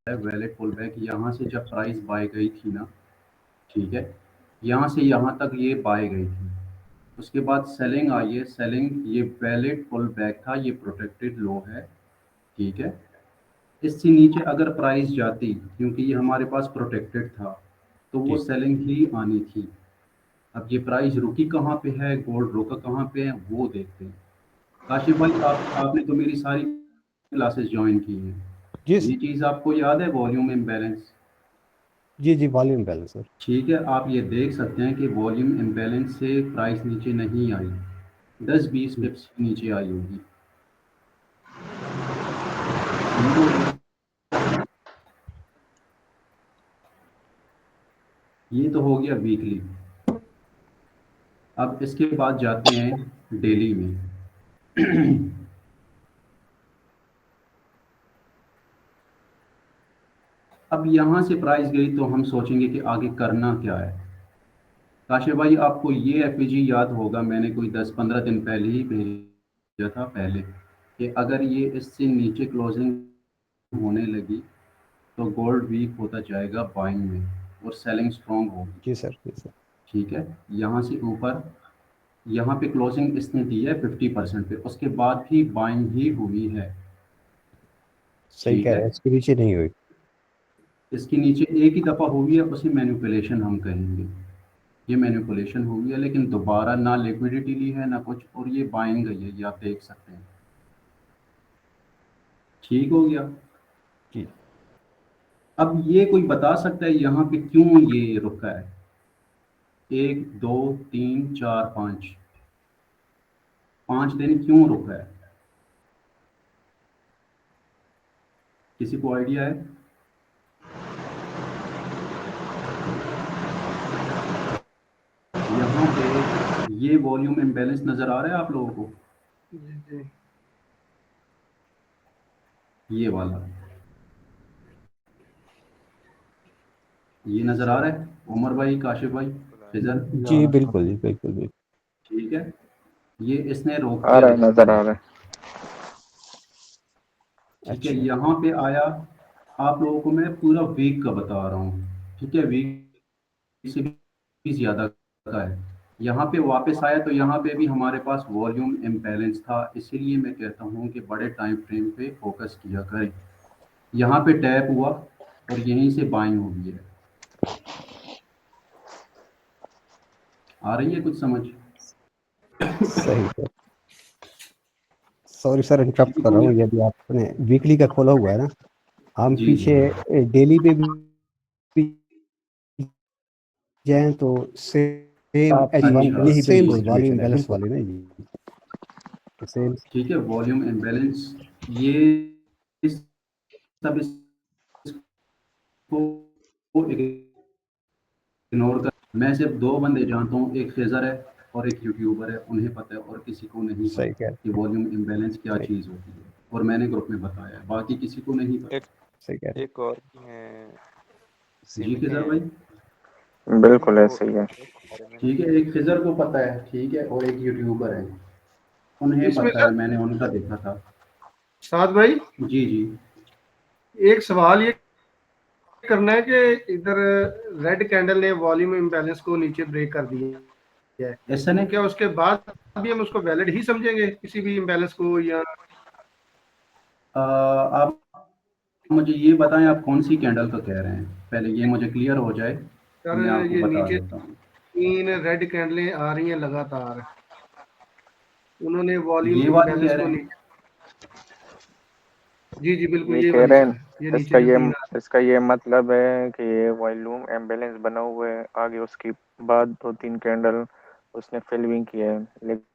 है valid pull back. यहाँ से जब प्राइस बाय गई थी ना, ठीक है, यहाँ से यहाँ तक ये बाय गई थी। उसके बाद सेलिंग आई है, सेलिंग, ये वैलिड पुल बैक था, ये प्रोटेक्टेड लो है, ठीक है। इससे नीचे अगर प्राइस जाती, क्योंकि ये हमारे पास प्रोटेक्टेड था, तो वो जी सेलिंग ही आनी थी। अब ये प्राइस रुकी कहाँ पे है, गोल्ड रुका कहाँ पे है, वो देखते हैं। काशिफ भाई, आपने तो मेरी सारी क्लासेस ज्वाइन की हैं। जी ये चीज़ आपको याद है, वॉल्यूम इम्बैलेंस? जी जी, वॉल्यूम बैलेंस सर। ठीक है, आप ये देख सकते हैं कि वॉल्यूम इम्बैलेंस से प्राइस नीचे नहीं आई, 10-20 जी पिप्स नीचे आई होगी। ठीक हो गया। ये तो हो गया वीकली। अब इसके बाद जाते हैं डेली में। अब यहाँ से प्राइस गई तो हम सोचेंगे कि आगे करना क्या है। काशिफ भाई, आपको ये एफईजी याद होगा, मैंने कोई 10-15 दिन पहले ही भेजा था पहले, कि अगर ये इससे नीचे क्लोजिंग होने लगी तो गोल्ड वीक होता जाएगा बाइंग में और सेलिंग स्ट्रांग होगी। जी सर, जी सर। ठीक है, यहाँ से ऊपर, यहाँ पे क्लोजिंग इसने दी है 50% पे, उसके बाद भी बाइंग ही हुई है। सही ठीक कह है, रहे हैं, इसके नीचे नहीं हुई। इसके नीचे एक ही दफ़ा हुई है, उसे मैनिपुलेशन हम कहेंगे। ये मैनिपुलेशन हुई है, लेकिन दोबारा ना लिक्विडिटी ली है ना कुछ, और ये बाइंग गई है, ये आप देख सकते हैं। ठीक हो गया। जी अब ये कोई बता सकता है यहाँ पे क्यों ये रुका है? 1, 2, 3, 4, 5, 5 दिन क्यों रुका है? किसी को आइडिया है? यहाँ पे ये वॉल्यूम इम्बैलेंस नजर आ रहा है आप लोगों को? जी जी। ये वाला, ये नजर आ रहा है उमर भाई, काशिफ भाई, फिजर? जी, बिल्कुल जी, बिल्कुल बिल्कुल। ठीक है, ये इसने रोक आ दिया रहा है, यहाँ नजर पे। आ रहा है। ठीक है, अच्छा। यहाँ पे आया। आप लोगों को मैं पूरा वीक का बता रहा हूँ, ठीक है, वीक से भी ज्यादा का है। यहाँ पे वापस आया तो यहाँ पे भी हमारे पास वॉल्यूम इम्बैलेंस था, इसीलिए मैं कहता हूँ कि बड़े टाइम फ्रेम पे फोकस किया करें। यहाँ पे टैप हुआ और यहीं से बाइंग हुई है। आ रही है कुछ समझ? सही है। सॉरी सर, इंटरप्ट ठीक कर हो रहा हूँ। गया। यदि आपने वीकली का खोला हुआ है ना, हम जी जी। पीछे डेली पे भी जाएं तो सेम आप एच वन, अच्छा, यही सेम बिल्कुल वॉल्यूम सिचुएशन है, बैलेंस बिल्कुल। वाली ना जी। सेम। ठीक है, वॉल्यूम इम्बैलेंस, ये सब इसको इग्नोर कर। मैं सिर्फ दो बंदे जानता हूँ, एक फेजर है और एक यूट्यूबर है, उन्हें पता है, और किसी को नहीं सही पता कह कि वॉल्यूम इम्बैलेंस क्या सही चीज़ होती है, और मैंने ग्रुप में बताया है, बाकी किसी को नहीं एक पता। सही कह रहे एक और भी हैं, जी सिमी फेजर हैं, भाई? बिल्कुल वो ऐसे ही है। इसके बारे में ठीक नहीं है, एक जानते। फेजर को पता है, ठीक है, और एक यूट्यूबर है, उन्हें इसमें पता सर है, मैंने उनका देखा था। साद भाई, जी जी। एक सवाल ये करना है कि इधर रेड कैंडल ने वॉल्यूम इम्बैलेंस को नीचे ब्रेक कर दिया है, ऐसा तो नहीं, क्या उसके बाद भी हम उसको वैलिड ही समझेंगे किसी भी इम्बैलेंस को, या आप मुझे ये बताएं, आप कौन सी कैंडल का कह रहे हैं, पहले ये मुझे क्लियर हो जाए तो सर मैं आपको ये बता नीचे देता हूँ। 3 रेड कैंडलें आ रही हैं लगातार, उन्होंने वॉल्यूम ये वाली इम्बैलेंस कह रहे को हैं? नीचे। जी जी बिल्कुल, ये ये कह वाली रहे सर, ये हैं, नीचे जो 3 आ इसका ये मतलब है कि ये वॉल्यूम एम्बेलेंस बना हुआ है, आगे उसके बाद दो तीन कैंडल उसने फिल्मिंग किया है, लेकिन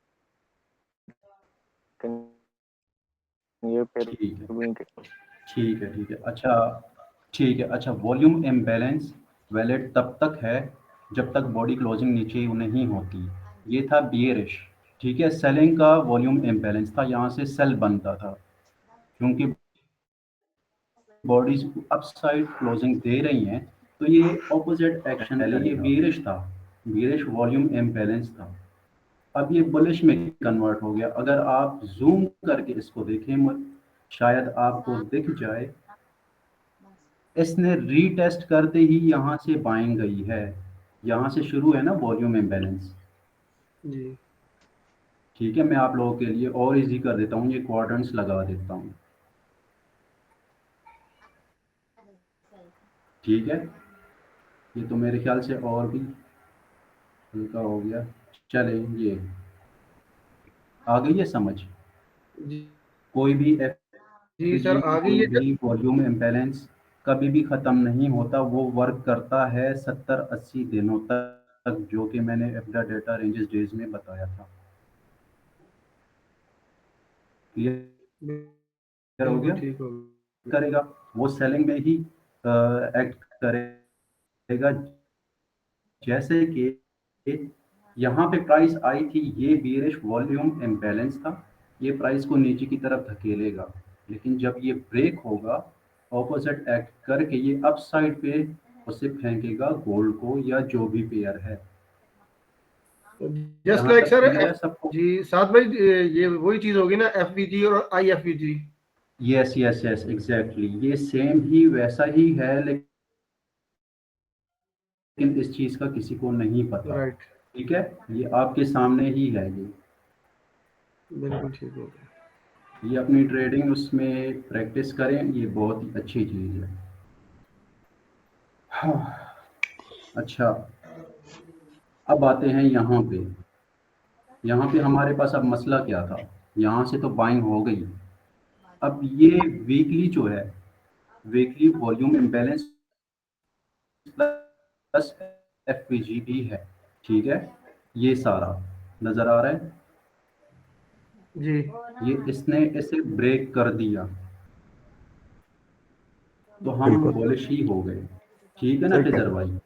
ये फिर ठीक है, फिल्मिंग ठीक है, ठीक है, अच्छा, ठीक है, अच्छा, वॉल्यूम इम्बैलेंस वैलिड तब तक है जब तक बॉडी क्लोजिंग नीचे नहीं होती। ये था बियरिश। ठीक है, सेलिंग का वॉल्यूम इम्बैलेंस था, यहाँ से सेल बनता था, क्योंकि बॉडीज अपसाइड क्लोजिंग दे रही हैं, तो ये ऑपोजिट एक्शन, पहले ये बियरिश था, बियरिश वॉल्यूम इम्बैलेंस था। अब ये बुलिश में कन्वर्ट हो गया। अगर आप जूम करके इसको देखें, शायद आपको दिख जाए, इसने रीटेस्ट करते ही यहाँ से बाइंग गई है, यहाँ से शुरू है ना वॉल्यूम इम्बैलेंस। जी ठीक है, मैं आप लोगों के लिए और इजी कर देता हूँ, ये क्वाड्रेंट्स लगा देता हूँ। ठीक है, ये तो मेरे ख्याल से और भी हल्का हो गया। चले, ये आ गई है समझ। जी कोई भी जी सर, एफपीजी, आगे कोई ये भी वॉल्यूम इम्बैलेंस कभी भी ख़त्म नहीं होता, वो वर्क करता है 70-80 दिनों तक, जो कि मैंने अपना डेटा रेंजेस डेज में बताया था। क्लियर हो बिल्कुल गया? ठीक हो गया। करेगा, वो सेलिंग में ही एक्ट करेगा। जैसे कि यहाँ पे प्राइस आई थी, ये बेयरिश वॉल्यूम इम्बैलेंस था, ये प्राइस को नीचे की तरफ धकेलेगा, लेकिन जब ये ब्रेक होगा ऑपोजिट एक्ट करके ये अप साइड पे उसे फेंकेगा गोल्ड को या जो भी पेयर है। जस्ट यहाँ लाइक तक सर क्लियर है सबको? जी साथ भाई, ये वही चीज होगी ना, एफवीजी और आईएफवीजी। यस यस यस, एग्जैक्टली, ये सेम ही वैसा ही है, लेकिन इस चीज़ का किसी को नहीं पता। राइट, ठीक है, ये आपके सामने ही है। बिल्कुल ठीक हो गया। ये अपनी ट्रेडिंग उसमें प्रैक्टिस करें, ये बहुत ही अच्छी चीज़ है। हाँ, अच्छा, अब आते हैं यहाँ पे। यहाँ पे हमारे पास अब मसला क्या था, यहाँ से तो बाइंग हो गई। अब ये वीकली जो है, वीकली वॉल्यूम इम्बैलेंस प्लस एफपीजी भी है। ठीक है, ये सारा नजर आ रहा है। जी ये इसने इसे ब्रेक कर दिया, तो हम बिल्कुल बुलिश ही हो गए। ठीक है ना सही कह खिजर रहे भाई? हो,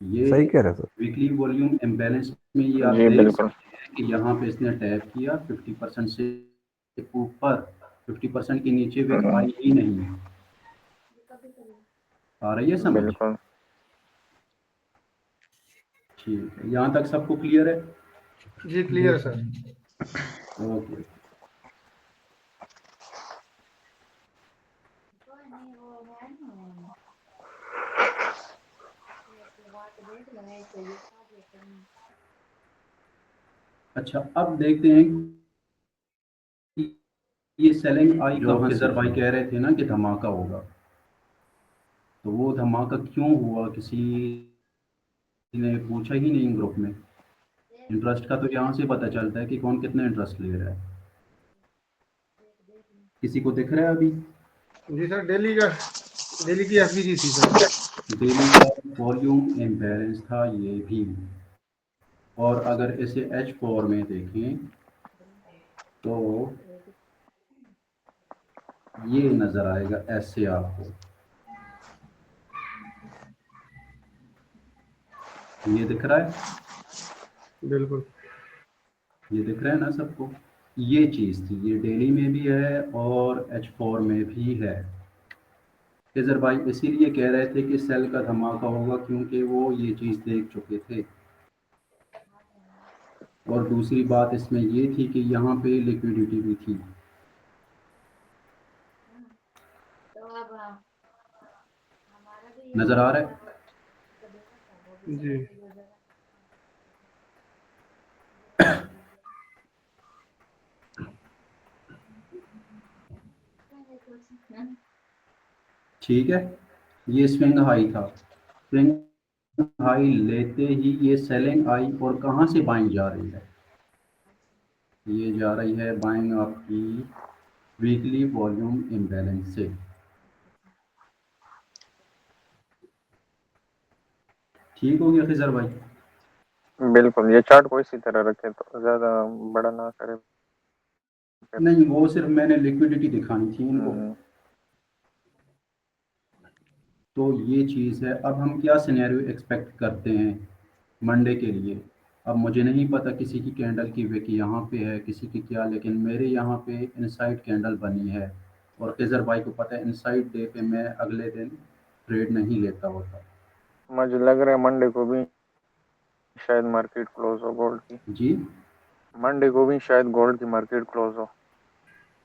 ये सही कह रहे हो सर। वीकली वॉल्यूम इम्बैलेंस में ये आप जी देख बिल्कुल। सकते हैं कि यहाँ पे इसने टैप किया 50% से ऊपर, 50% के नीचे विक आई ही नहीं है। आ रही है समझ? बिल्कुल ठीक है, यहाँ तक सबको क्लियर है? जी क्लियर सर। ओके। अच्छा, अब देखते हैं कि ये सेलिंग आई, जो खिजर भाई कह रहे थे ना कि धमाका होगा, तो वो धमाका क्यों हुआ किसी ने पूछा ही नहीं ग्रुप में। इंटरेस्ट का तो यहाँ से पता चलता है कि कौन कितना इंटरेस्ट ले रहा है। किसी को दिख रहा है अभी? जी सर, डेली की एफवीजी थी सर। डेली का वॉल्यूम इम्बैलेंस था ये भी। और अगर इसे H4 में देखें तो ये नज़र आएगा ऐसे आपको, ये दिख रहा है? बिल्कुल ये दिख रहा है ना सबको? ये चीज़ थी, ये डेली में भी है और H4 में भी है। केजर भाई इसीलिए कह रहे थे कि सेल का धमाका होगा, क्योंकि वो ये चीज़ देख चुके थे। और दूसरी बात इसमें ये थी कि यहाँ पे लिक्विडिटी भी थी। नज़र आ रहा है? जी ठीक है, ये स्विंग हाई था, स्विंग हाई लेते ही ये सेलिंग आई और कहाँ से बाइंग जा रही है? ये जा रही है बाइंग आपकी वीकली वॉल्यूम इम्बैलेंस से। ठीक हो गया खिजर भाई? बिल्कुल, ये चार्ट को इसी तरह रखे तो ज्यादा बड़ा ना करे। नहीं, वो सिर्फ मैंने लिक्विडिटी दिखानी थी इनको। हम्म, तो ये चीज़ है। अब हम क्या सिनेरियो एक्सपेक्ट करते हैं मंडे के लिए? अब मुझे नहीं पता किसी की कैंडल की विक यहाँ पे है, किसी की क्या, लेकिन मेरे यहाँ पे इनसाइड कैंडल बनी है। और खिजर भाई को पता है इनसाइड डे पे मैं अगले दिन ट्रेड नहीं लेता होता। मुझे लग रहा है मंडे को भी शायद मार्केट क्लोज हो गोल्ड की। जी, मंडे को भी शायद गोल्ड की मार्केट क्लोज हो।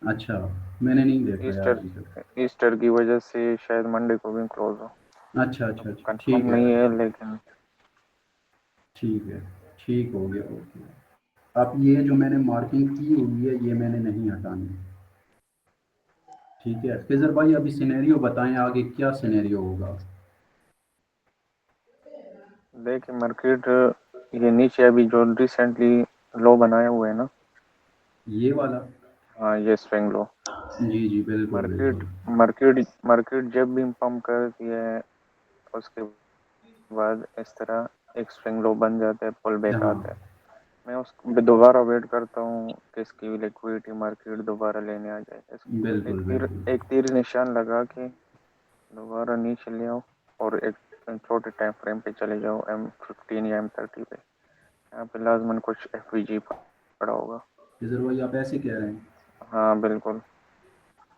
अच्छा, मैंने नहीं देखा यार ईस्टर अभी तक। ईस्टर की वजह से शायद मंडे को भी क्लोज हो। अच्छा अब अच्छा अच्छा, ठीक कंफर्म है नहीं है लेकिन ठीक है, ठीक हो गया, ओके। अब ये जो मैंने मार्किंग की हुई है ये मैंने नहीं हटानी। ठीक है फिजर भाई, अभी सिनेरियो बताएं आगे क्या सिनेरियो होगा। देखिए मार्केट ये नीचे अभी जो रिसेंटली लो बनाया हुआ है ना, ये वाला। हाँ ये स्विंग लो। जी जी, बिल्कुल मार्केट बिल्कुल। मार्केट जब भी पंप करती है उसके बाद इस तरह एक स्विंग लो बन जाता है, पुल बैक हाँ, आता है। मैं उस दोबारा वेट करता हूँ कि इसकी लिक्विडिटी मार्केट दोबारा लेने आ जाए। बिल्कुल बिल्कुल। एक तीर निशान लगा के दोबारा नीचे ले आओ और एक छोटे टाइम फ्रेम पे चले जाओ, M15 या M30 पे। यहाँ पे लाजमन कुछ FVG पड़ा होगा। फिजर भाई आप ऐसे कह रहे हैं। हाँ बिल्कुल।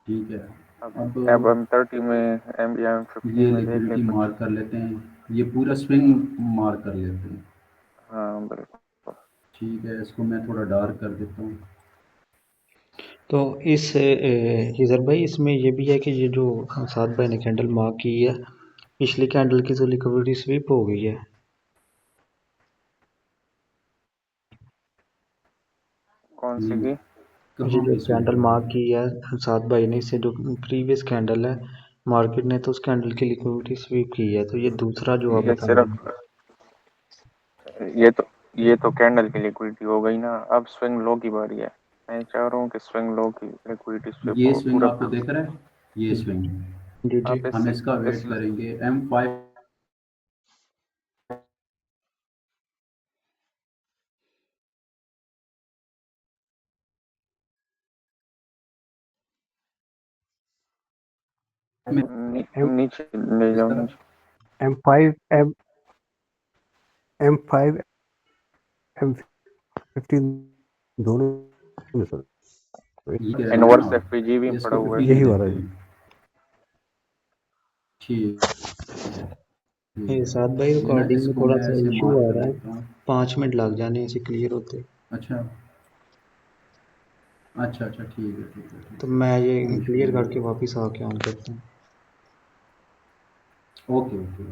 ठीक है। अब अब M30 में M या M15 ये में देख ले लिक्विडिटी कुछ। मार्क कर लेते हैं, ये पूरा स्विंग मार्क कर लेते हैं। हाँ बिल्कुल। ठीक है, इसको मैं थोड़ा डार्क कर देता हूँ। तो इस हिजर भाई इसमें ये भी है कि ये जो सात भाई ने कैंडल मार्क की है, पिछली कैंडल की तो लिक्विडिटी स्विप हो गई है। कौन सी हम्म, की? ये कहाँ जो की स्विंग कैंडल हो मार्क गई। की है सात भाई ने, इससे जो प्रीवियस कैंडल है मार्केट ने तो उस कैंडल की लिक्विडिटी स्वीप की है, तो ये दूसरा जो आप ये बता रहे सिर्फ हैं। ये तो ये तो कैंडल की लिक्विडिटी हो गई ना। अब स्विंग लो की बारी है। मैं चाह रहा हूँ कि स्विंग लो की लिक्विडिटी स्विप ये हो स्विंग पूरा। आपको दिख रहा है, ये स्विंग। जी जी। आप हम इससे इसका इस वेट करेंगे M5 में, एम नीचे ले इस जाओ तरह। नीचे। M5 M5 M15 दोनों में सर, ये कह रहे हैं ना इनवर्स आप, FVG भी पड़ा इसको हुआ है। 15 में यही वाला देखते है। हैं। ठीक है, ठीक ये है। सात भाई ये ना रिकॉर्डिंग में इसको थोड़ा मैं सा ऐसे इशू मार्क आ कर रहा है, देता हूँ। 5 मिनट लग जाने ऐसे क्लियर होते। अच्छा अच्छा अच्छा, ठीक है ठीक है तो ठीक है, मैं ये कोई इशू क्लियर नहीं करके है। वापस आके ऑन करता हूँ। Okay okay.